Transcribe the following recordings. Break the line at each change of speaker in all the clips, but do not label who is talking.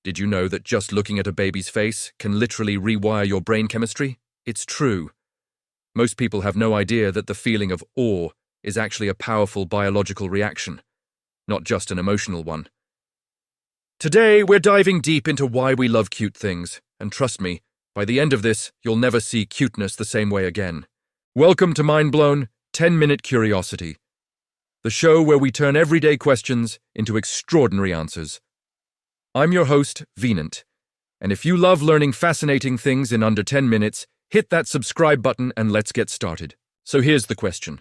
Did you know that just looking at a baby's face can literally rewire your brain chemistry? It's true. Most people have no idea that the feeling of awe is actually a powerful biological reaction, not just an emotional one. Today, we're diving deep into why we love cute things, and trust me, by the end of this, you'll never see cuteness the same way again. Welcome to Mind-Blown 10-Minute Curiosity, the show where we turn everyday questions into extraordinary answers. I'm your host, Venant, and if you love learning fascinating things in under 10 minutes, hit that subscribe button and let's get started. So here's the question.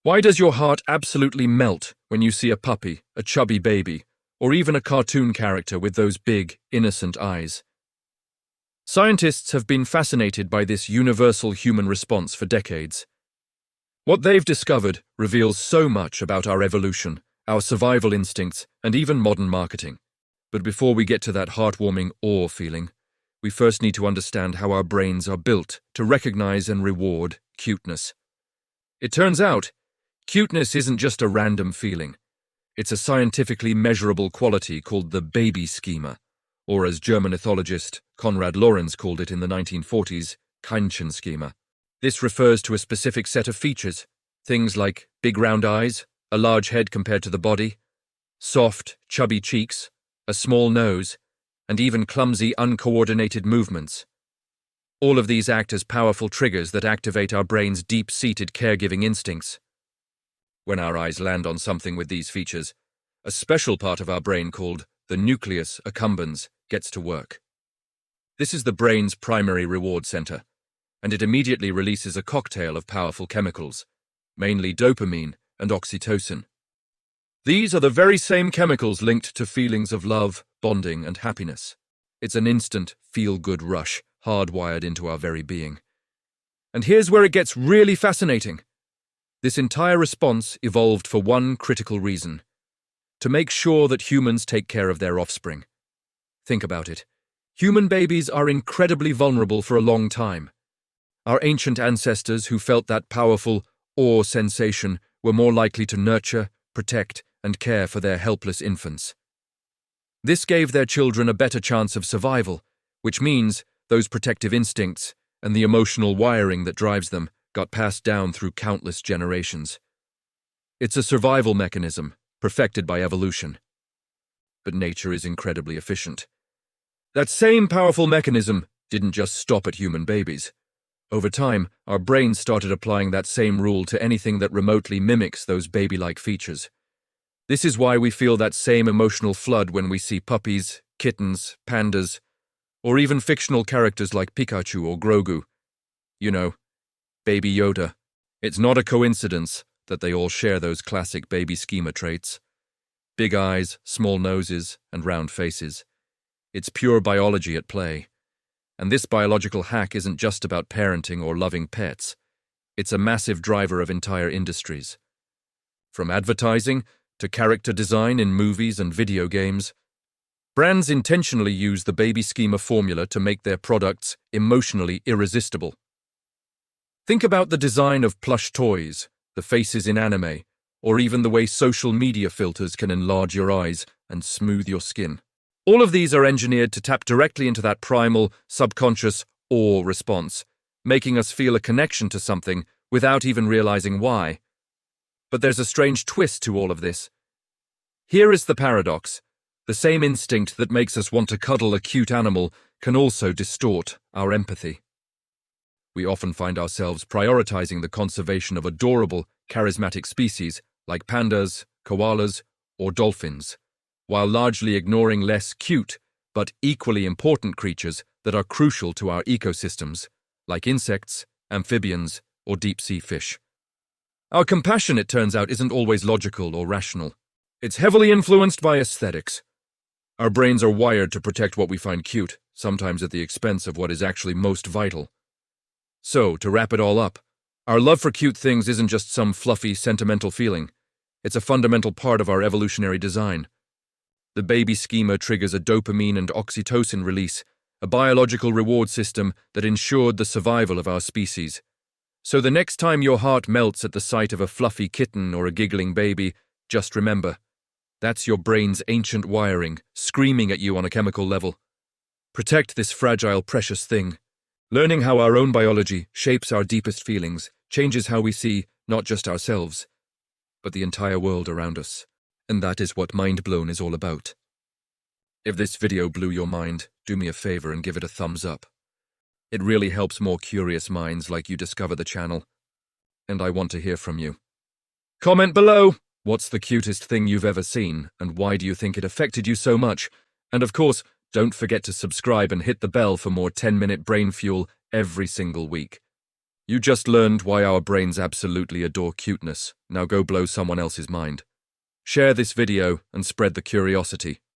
Why does your heart absolutely melt when you see a puppy, a chubby baby, or even a cartoon character with those big, innocent eyes? Scientists have been fascinated by this universal human response for decades. What they've discovered reveals so much about our evolution, our survival instincts, and even modern marketing. But before we get to that heartwarming awe feeling, we first need to understand how our brains are built to recognize and reward cuteness. It turns out, cuteness isn't just a random feeling. It's a scientifically measurable quality called the baby schema, or as German ethologist Konrad Lorenz called it in the 1940s, Kindchen schema. This refers to a specific set of features, things like big round eyes, a large head compared to the body, soft, chubby cheeks, a small nose, and even clumsy, uncoordinated movements. All of these act as powerful triggers that activate our brain's deep-seated caregiving instincts. When our eyes land on something with these features, a special part of our brain called the nucleus accumbens gets to work. This is the brain's primary reward center, and it immediately releases a cocktail of powerful chemicals, mainly dopamine and oxytocin. These are the very same chemicals linked to feelings of love, bonding, and happiness. It's an instant, feel-good rush, hardwired into our very being. And here's where it gets really fascinating. This entire response evolved for one critical reason: to make sure that humans take care of their offspring. Think about it. Human babies are incredibly vulnerable for a long time. Our ancient ancestors who felt that powerful awe sensation were more likely to nurture, protect, and care for their helpless infants. This gave their children a better chance of survival, which means those protective instincts and the emotional wiring that drives them got passed down through countless generations. It's a survival mechanism, perfected by evolution. But nature is incredibly efficient. That same powerful mechanism didn't just stop at human babies. Over time, our brains started applying that same rule to anything that remotely mimics those baby-like features. This is why we feel that same emotional flood when we see puppies, kittens, pandas, or even fictional characters like Pikachu or Grogu. You know, Baby Yoda. It's not a coincidence that they all share those classic baby schema traits. Big eyes, small noses, and round faces. It's pure biology at play. And this biological hack isn't just about parenting or loving pets. It's a massive driver of entire industries. From advertising to character design in movies and video games, brands intentionally use the baby schema formula to make their products emotionally irresistible. Think about the design of plush toys, the faces in anime, or even the way social media filters can enlarge your eyes and smooth your skin. All of these are engineered to tap directly into that primal, subconscious awe response, making us feel a connection to something without even realizing why. But there's a strange twist to all of this. Here is the paradox. The same instinct that makes us want to cuddle a cute animal can also distort our empathy. We often find ourselves prioritizing the conservation of adorable, charismatic species like pandas, koalas, or dolphins, while largely ignoring less cute but equally important creatures that are crucial to our ecosystems, like insects, amphibians, or deep-sea fish. Our compassion, it turns out, isn't always logical or rational. It's heavily influenced by aesthetics. Our brains are wired to protect what we find cute, sometimes at the expense of what is actually most vital. So, to wrap it all up, our love for cute things isn't just some fluffy, sentimental feeling. It's a fundamental part of our evolutionary design. The baby schema triggers a dopamine and oxytocin release, a biological reward system that ensured the survival of our species. So the next time your heart melts at the sight of a fluffy kitten or a giggling baby, just remember, That's your brain's ancient wiring, screaming at you on a chemical level. Protect this fragile, precious thing. Learning how our own biology shapes our deepest feelings changes how we see not just ourselves, but the entire world around us. And that is what Mind Blown is all about. If this video blew your mind, do me a favor and give it a thumbs up. It really helps more curious minds like you discover the channel. And I want to hear from you. Comment below! What's the cutest thing you've ever seen, and why do you think it affected you so much? And of course, don't forget to subscribe and hit the bell for more 10-minute brain fuel every single week. You just learned why our brains absolutely adore cuteness. Now go blow someone else's mind. Share this video and spread the curiosity.